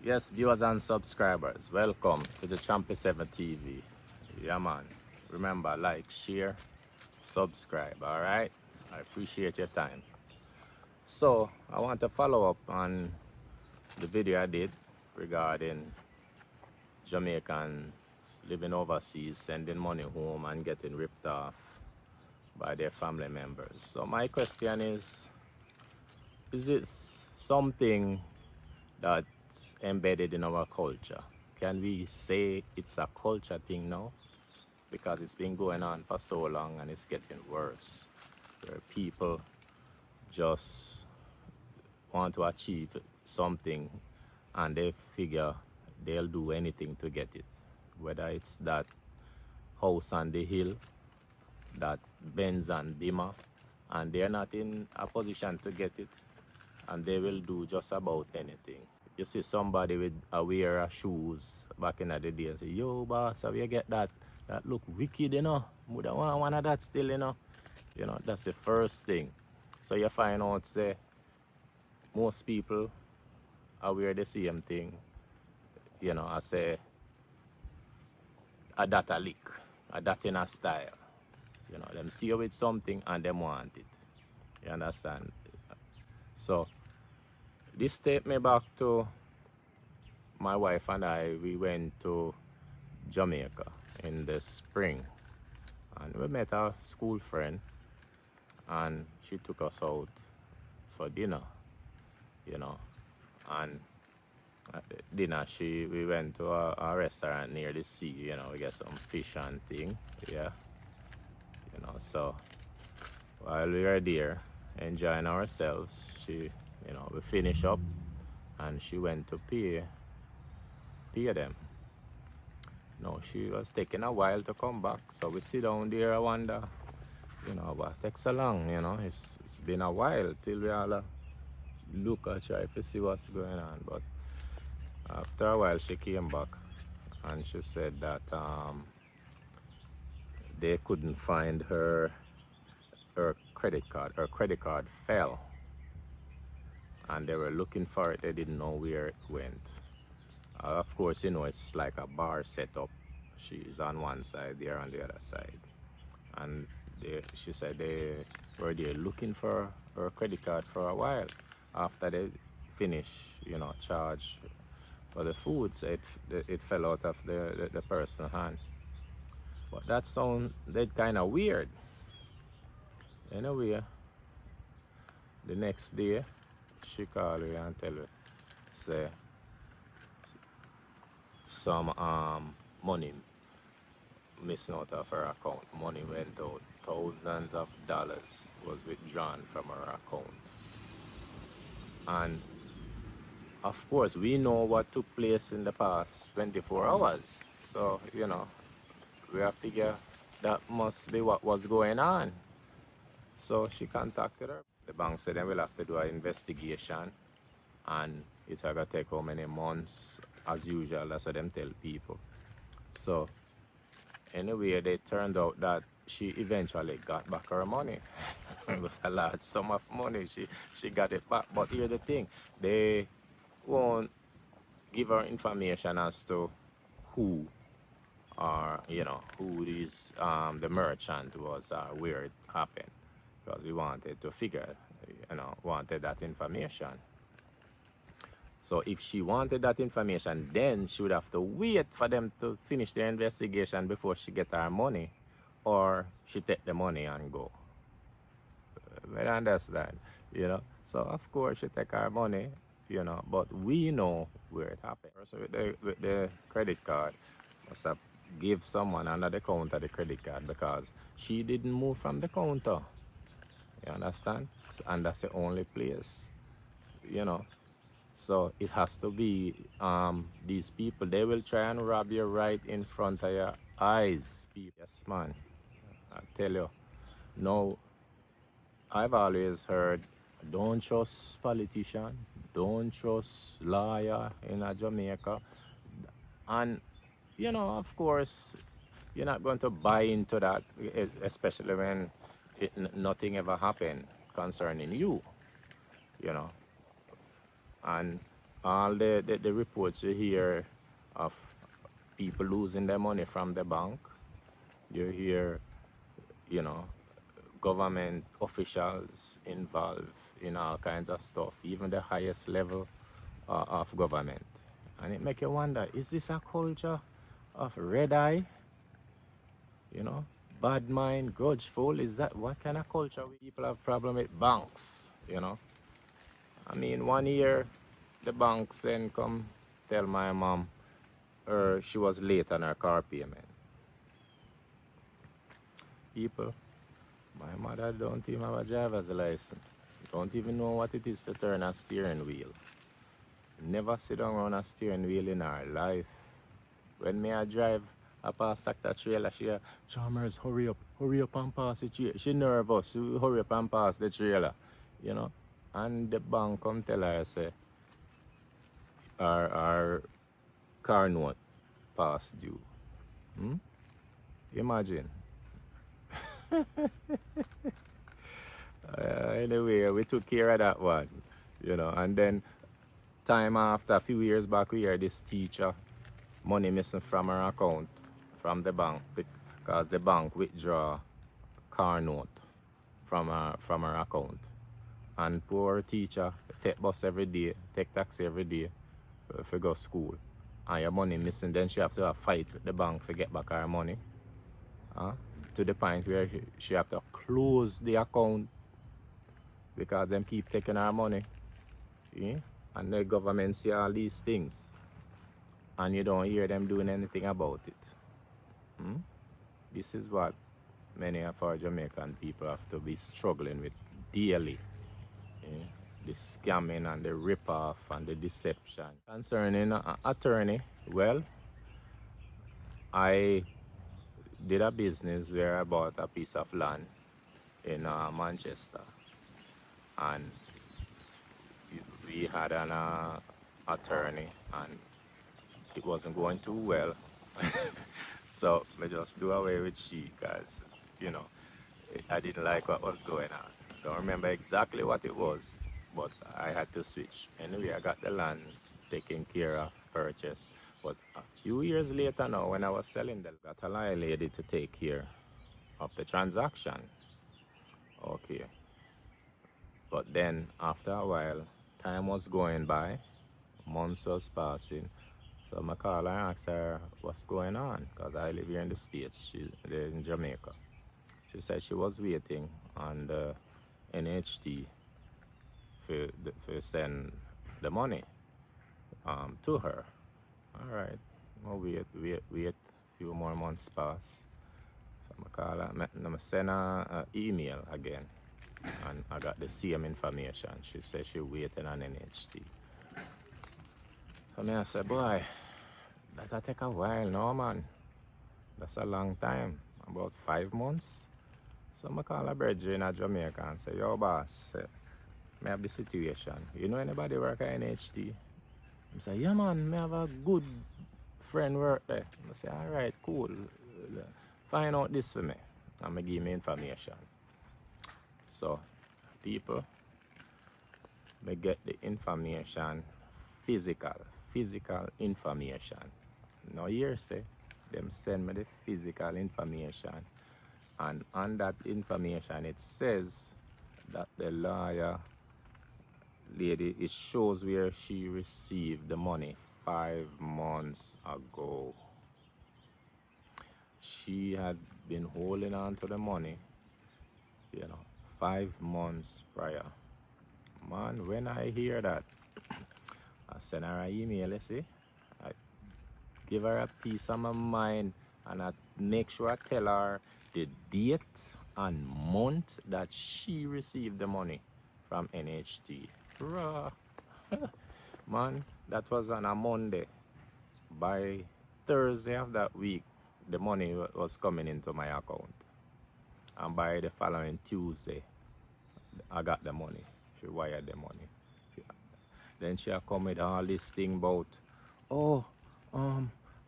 Yes, viewers and subscribers, welcome to the Champy 7 TV. Yeah, man. Remember, like, share, subscribe, all right? I appreciate your time. So, I want to follow up on the video I did regarding Jamaicans living overseas, sending money home and getting ripped off by their family members. So, my question is it something that's embedded in our culture? Can we say it's a culture thing now? Because it's been going on for so long and it's getting worse. Where people just want to achieve something and they figure they'll do anything to get it. Whether it's that house on the hill, that Benz and Beamer, and they're not in a position to get it, and they will do just about anything. You see somebody with a wear of shoes back in the day and say, yo boss, how you get that? That look wicked, you know. Would I want one of that still, you know. You know, that's the first thing. So you find out say most people are wear the same thing. You know, I say a that a lick, a that in a style. You know, them see you with something and them want it. You understand? So this take me back to my wife and I. We went to Jamaica in the spring, and we met a school friend, and she took us out for dinner, you know. And at the dinner, we went to a restaurant near the sea, you know. We get some fish and thing, yeah, you know. So while we were there enjoying ourselves, you know, we finished up, and she went to pay them. No, she was taking a while to come back. So we sit down there, I wonder, you know, what takes so long, you know. It's been a while till we all look at her to see what's going on. But after a while, she came back and she said that they couldn't find her credit card. Her credit card fell, and they were looking for it. They didn't know where it went. Of course, you know, it's like a bar setup. She's on one side, they're on the other side. And she said they were there looking for her credit card for a while. After they finish, you know, charge for the food, so it fell out of the person's hand. But that sounded kind of weird. Anyway, the next day, she called me and tell me, say, some money missing out of her account. Money went out. Thousands of dollars was withdrawn from her account. And of course, we know what took place in the past 24 hours. So, you know, we have to figure that must be what was going on. So she contacted her. The bank said they will have to do an investigation, and it's going to take how many months, as usual. That's what them tell people. So anyway, they turned out that she eventually got back her money. It was a large sum of money. She got it back. But here's the thing, they won't give her information as to who, or you know, who is the merchant was, or where it happened, because we wanted to figure, you know, wanted that information. So if she wanted that information, then she would have to wait for them to finish their investigation before she get her money, or she take the money and go. I understand, you know. So of course she take her money, you know, but we know where it happened. So with the credit card, must have give someone under the counter the credit card, because she didn't move from the counter. You understand? And that's the only place, you know. So it has to be these people. They will try and rob you right in front of your eyes. Yes, man. I tell you. No, I've always heard, don't trust politician, don't trust lawyer in Jamaica. And, you know, of course, you're not going to buy into that, especially when nothing ever happened concerning you, you know. And all the reports you hear of people losing their money from the bank, you hear, you know, government officials involved in all kinds of stuff, even the highest level of government. And it make you wonder, is this a culture of red eye, you know, bad mind, grudgeful? Is that what kind of culture we people have problem with banks, you know? I mean, one year the bank sent come tell my mom she was late on her car payment. People, my mother don't even have a driver's license. Don't even know what it is to turn a steering wheel. Never sit down on a steering wheel in her life. When me I drive, I pass that trailer, she Chalmers, hurry up and pass the trailer. She nervous, she hurry up and pass the trailer, you know. And the bank come tell her, say, our car note past due. Hmm? Imagine. Anyway, we took care of that one, you know. And then time after, a few years back, we heard this teacher money missing from her account from the bank because the bank withdraw car note from her account. And poor teacher take bus every day, take taxi every day for go school. And your money missing, then she have to have fight with the bank to get back her money. To the point where she have to close the account because them keep taking our money. Yeah? And the government see all these things and you don't hear them doing anything about it. This is what many of our Jamaican people have to be struggling with daily. Yeah? The scamming and the rip-off and the deception. Concerning attorney, well, I did a business where I bought a piece of land in Manchester, and we had an attorney, and it wasn't going too well. So I just do away with she, because you know I didn't like what was going on. Don't remember exactly what it was, but I had to switch. Anyway, I got the land taken care of, purchased. But a few years later now, when I was selling the got a lady to take care of the transaction. Okay. But then after a while, time was going by, months was passing. So I called her and asked her what's going on, because I live here in the States, she's in Jamaica. She said she was waiting on the NHT for send the money to her. All right, well, wait. Few more months pass. So I call her, I send her an email again, and I got the same information. She said she waiting on NHT. So I said, boy, that'll take a while now, man. That's a long time, about 5 months. So I call a brother in Jamaica and say, yo boss, I have the situation. You know anybody work at NHT? I say, yeah man, I have a good friend work there. I say, all right, cool. Find out this for me. And I give me information. So, people, I get the information, physical information. Now here say, them send me the physical information. And on that information, it says that the lawyer lady, it shows where she received the money 5 months ago. She had been holding on to the money, 5 months prior. Man, when I hear that, I send her an email, you see. I give her a piece of my mind, and I make sure I tell her the date and month that she received the money from NHT. Man, that was on a Monday. By Thursday of that week, the money was coming into my account. And by the following Tuesday, I got the money. She wired the money. Then she come with all this thing about,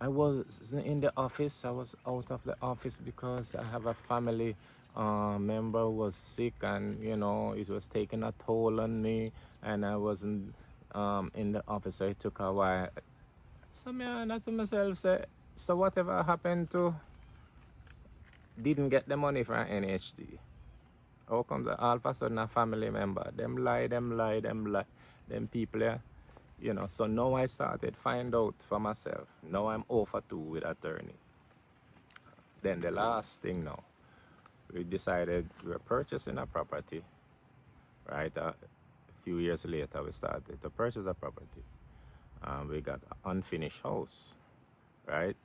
I was in the office. I was out of the office because I have a family member who was sick, and it was taking a toll on me, and I wasn't in the officer, it took a while. So me I to myself say, so whatever happened to didn't get the money from NHD? How comes all of a sudden a family member? Them people, yeah. So now I started find out for myself. Now I'm over two with attorney. Then the last thing now, we decided we were purchasing a property, right? A few years later, we started to purchase a property. We got an unfinished house, right?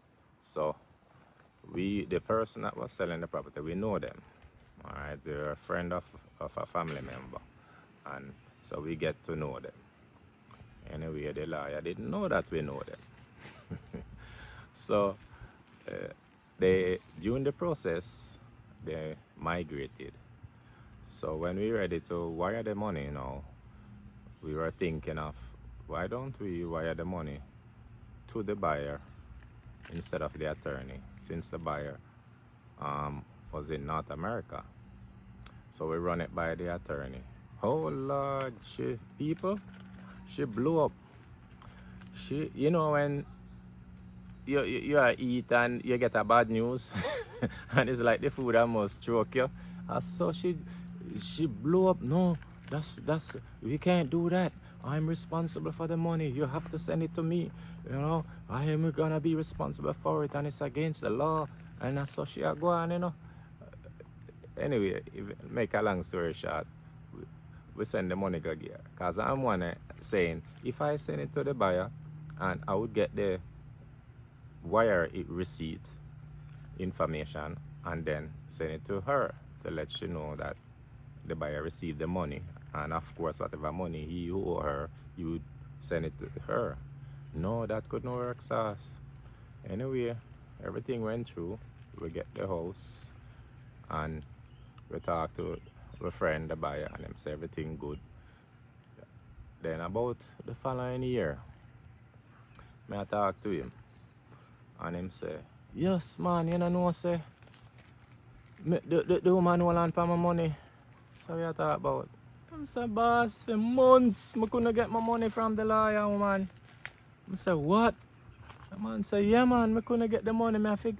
So the person that was selling the property, we know them, all right? They're a friend of a family member, and so we get to know them. Anyway, the lawyer didn't know that we know them. So during the process, they migrated. So when we ready to wire the money now, we were thinking of, why don't we wire the money to the buyer instead of the attorney, since the buyer was in North America. So we run it by the attorney. Oh Lord, she blew up. When you eat and you get a bad news, and it's like the food almost choke you. So she blew up. No, that's we can't do that. I'm responsible for the money. You have to send it to me. I am gonna be responsible for it, and it's against the law. And so she go on. Anyway, make a long story short, we send the money go here. Cause I'm one saying, if I send it to the buyer, and I would get the wire receipt information, and then send it to her to let she know that the buyer received the money, and of course whatever money he owe her, you would send it to her. No, that couldn't work, sauce. Anyway, everything went through. We get the house, and we talk to a friend, the buyer, and him say everything good. Then about the following year, I talk to him, and him say, yes man, you know say, the woman hold on for my money. So we talk about. I say, boss, for months I couldn't get my money from the lawyer, woman. I say, what? The man say, yeah man, I couldn't get the money. I have to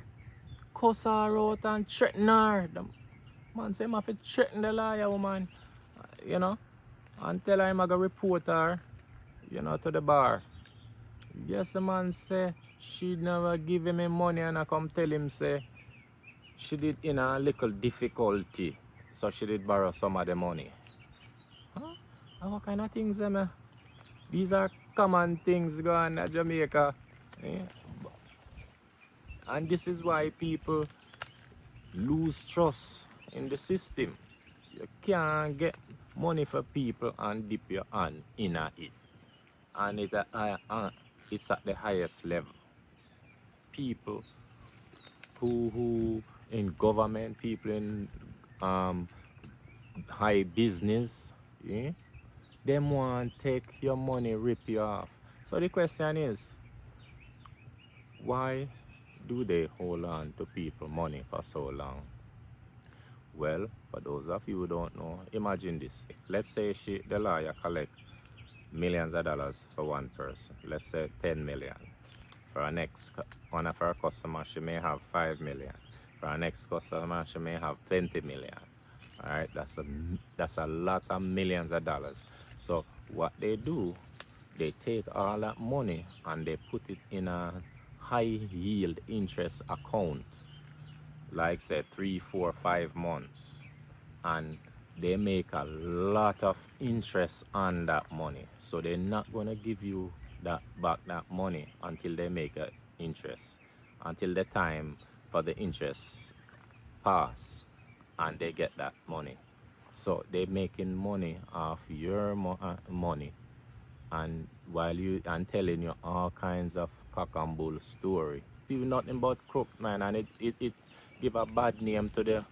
cuss her out and threaten her. The man say, I have to threaten the lawyer, woman. And tell her I'm going to report her, to the bar. Yes, the man say, she never give him money, and I come tell him, say, she did in a little difficulty, so she did borrow some of the money. Huh? What kind of things, man? These are common things going on in Jamaica. Yeah? And this is why people lose trust in the system. You can't get money for people and dip your hand in it. And it's at the highest level. People who in government, people in high business, yeah, them want to take your money, rip you off. So the question is, why do they hold on to people money for so long? Well, for those of you who don't know, imagine this. Let's say the lawyer collect millions of dollars for one person. Let's say 10 million. For our next one of our customers, she may have 5 million. For our next customer, she may have 20 million. All right, that's a lot of millions of dollars. So what they do, they take all that money and they put it in a high yield interest account, like say 3, 4, 5 months, and they make a lot of interest on that money. So they're not gonna give you that money until they make an interest, until the time for the interest pass and they get that money. So they're making money off your money, and and telling you all kinds of cock and bull story. People nothing but crook, man, and it give a bad name to the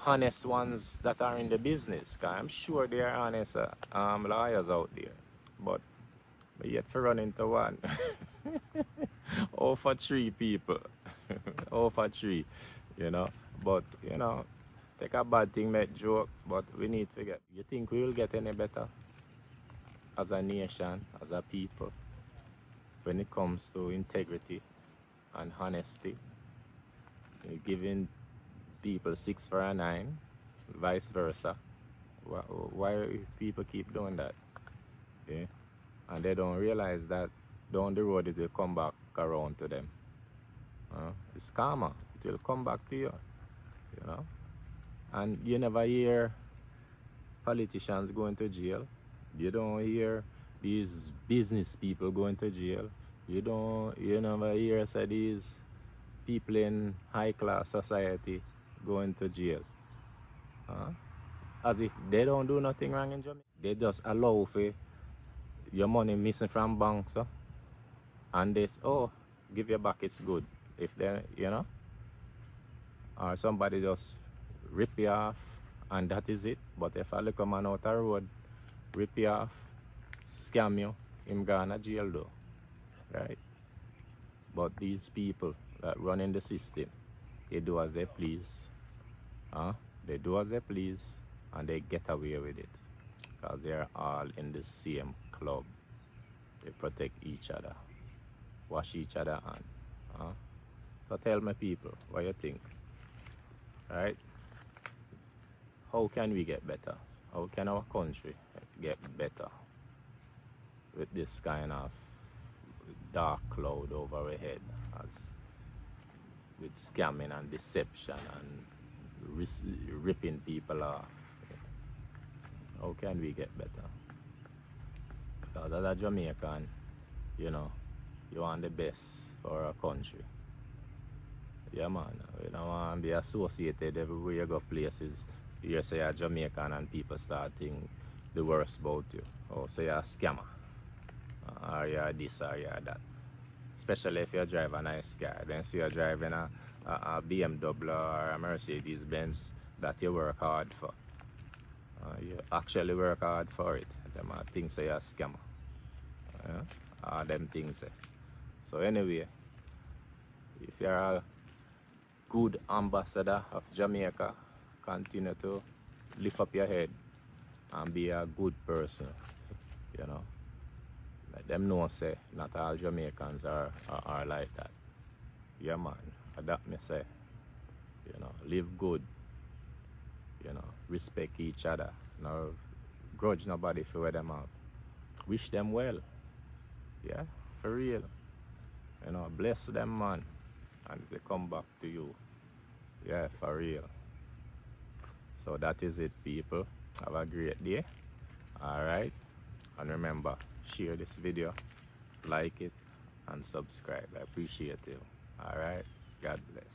honest ones that are in the business. Cause I'm sure there are honest lawyers out there, but yet for run into one. All for 3 people. All for 3, But take a bad thing, make joke, but we need to get. You think we will get any better? as a nation, as a people, when it comes to integrity and honesty. You're giving people 6 for a 9, vice versa. Why people keep doing that? Yeah? And they don't realize that down the road it will come back around to them. It's karma. It will come back to you. You know? And you never hear politicians going to jail. You don't hear these business people going to jail. You never hear say these people in high class society going to jail. As if they don't do nothing wrong in Jamaica. They just allow for your money missing from banks, and they say, oh, give you back, it's good. If they, or somebody just rip you off and that is it. But if a little man out the road rip you off, scam you, him gone to jail though. Right? But these people that run in the system, they do as they please. They do as they please and they get away with it. Because they're all in the same club. They protect each other. Wash each other hand. So tell me people, what you think? Right? How can we get better? How can our country get better with this kind of dark cloud over our head, as with scamming and deception and ripping people off? How can we get better? Because as a Jamaican, you want the best for our country. Yeah, man. You don't want to be associated everywhere you go places. You say you're a Jamaican and people start thinking the worst about you. Or say you're a scammer. Or you're this or you're that. Especially if you drive a nice car. Then see you're driving a BMW or a Mercedes Benz that you work hard for. You actually work hard for it. Them things say you're a scammer. Them things say. So anyway, if you're a good ambassador of Jamaica, continue to lift up your head and be a good person. Let them know say not all Jamaicans are like that. Yeah, man. That me say. Live good. Respect each other. No grudge nobody for where them out. Wish them well. Yeah, for real. Bless them, man. And they come back to you. Yeah, for real. So that is it, people. Have a great day. Alright. And remember, share this video, like it, and subscribe. I appreciate you. Alright. God bless.